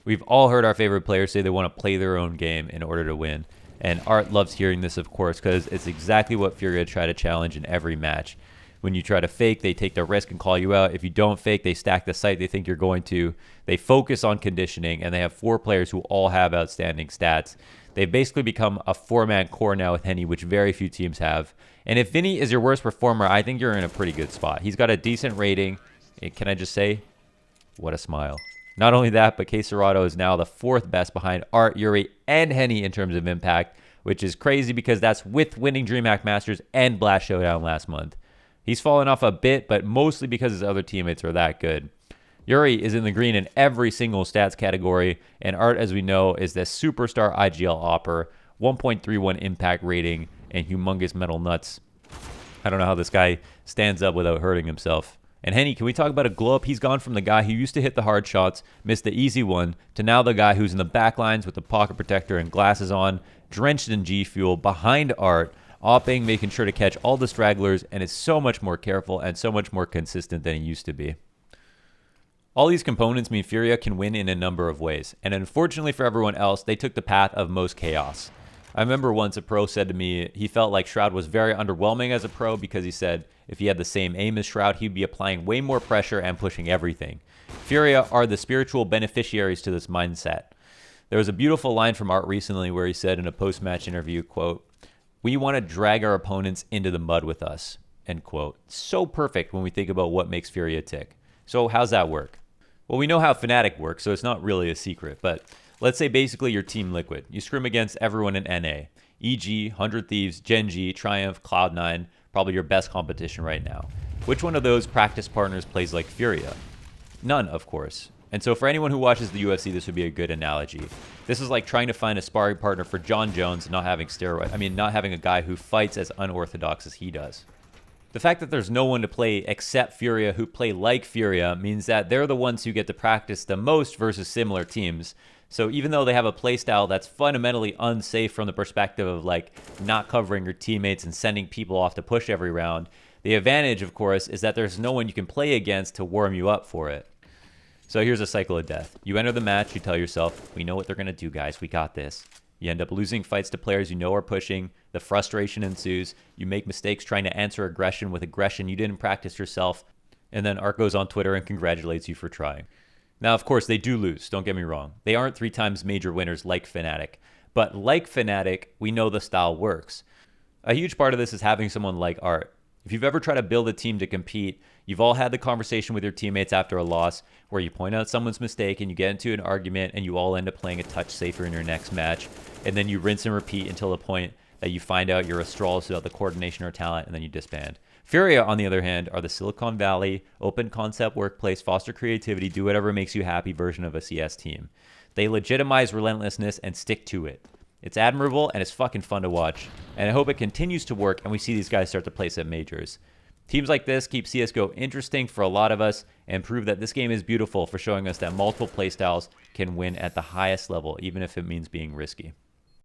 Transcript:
We've all heard our favorite players say they want to play their own game in order to win. And Art loves hearing this, of course, because it's exactly what Furia try to challenge in every match. When you try to fake, they take the risk and call you out. If you don't fake, they stack the site they think you're going to. They focus on conditioning, and they have 4 players who all have outstanding stats. They've basically become a 4-man core now with Henny, which very few teams have. And if Vinny is your worst performer, I think you're in a pretty good spot. He's got a decent rating. Can I just say, what a smile. Not only that, but Quesarado is now the 4th best behind Art, Yuri, and Henny in terms of impact, which is crazy because that's with winning DreamHack Masters and Blast Showdown last month. He's fallen off a bit, but mostly because his other teammates are that good. Yuri is in the green in every single stats category, and Art, as we know, is the superstar IGL opper, 1.31 impact rating, and humongous metal nuts. I don't know how this guy stands up without hurting himself. And Henny, can we talk about a glow up? He's gone from the guy who used to hit the hard shots, missed the easy one, to now the guy who's in the back lines with the pocket protector and glasses on, drenched in G Fuel, behind Art, opping, making sure to catch all the stragglers, and is so much more careful and so much more consistent than he used to be. All these components mean Furia can win in a number of ways, and unfortunately for everyone else, they took the path of most chaos. I remember once a pro said to me he felt like Shroud was very underwhelming as a pro because he said if he had the same aim as Shroud, he'd be applying way more pressure and pushing everything. Furia are the spiritual beneficiaries to this mindset. There was a beautiful line from Art recently where he said in a post-match interview, quote, "We want to drag our opponents into the mud with us," end quote. So perfect when we think about what makes Furia tick. So how's that work? Well, we know how Fnatic works, so it's not really a secret, but let's say basically you're Team Liquid. You scrim against everyone in NA, e.g. 100 Thieves, Gen G, Triumph, Cloud9, probably your best competition right now. Which one of those practice partners plays like Furia? None, of course. And so for anyone who watches the UFC, this would be a good analogy. This is like trying to find a sparring partner for John Jones and not having not having a guy who fights as unorthodox as he does. The fact that there's no one to play except Furia who play like Furia means that they're the ones who get to practice the most versus similar teams. So even though they have a playstyle that's fundamentally unsafe from the perspective of like not covering your teammates and sending people off to push every round, the advantage, of course, is that there's no one you can play against to warm you up for it. So here's a cycle of death. You enter the match, you tell yourself, we know what they're going to do, guys, we got this. You end up losing fights to players you know are pushing. The frustration ensues. You make mistakes trying to answer aggression with aggression you didn't practice yourself. And then Art goes on Twitter and congratulates you for trying. Now, of course, they do lose. Don't get me wrong. They aren't 3 times major winners like Fnatic. But like Fnatic, we know the style works. A huge part of this is having someone like Art. If you've ever tried to build a team to compete, you've all had the conversation with your teammates after a loss where you point out someone's mistake and you get into an argument and you all end up playing a touch safer in your next match. And then you rinse and repeat until the point that you find out you're Astralis without the coordination or talent, and then you disband. Furia, on the other hand, are the Silicon Valley, open concept workplace, foster creativity, do whatever makes you happy version of a CS team. They legitimize relentlessness and stick to it. It's admirable and it's fucking fun to watch. And I hope it continues to work and we see these guys start to place at majors. Teams like this keep CSGO interesting for a lot of us and prove that this game is beautiful for showing us that multiple playstyles can win at the highest level, even if it means being risky.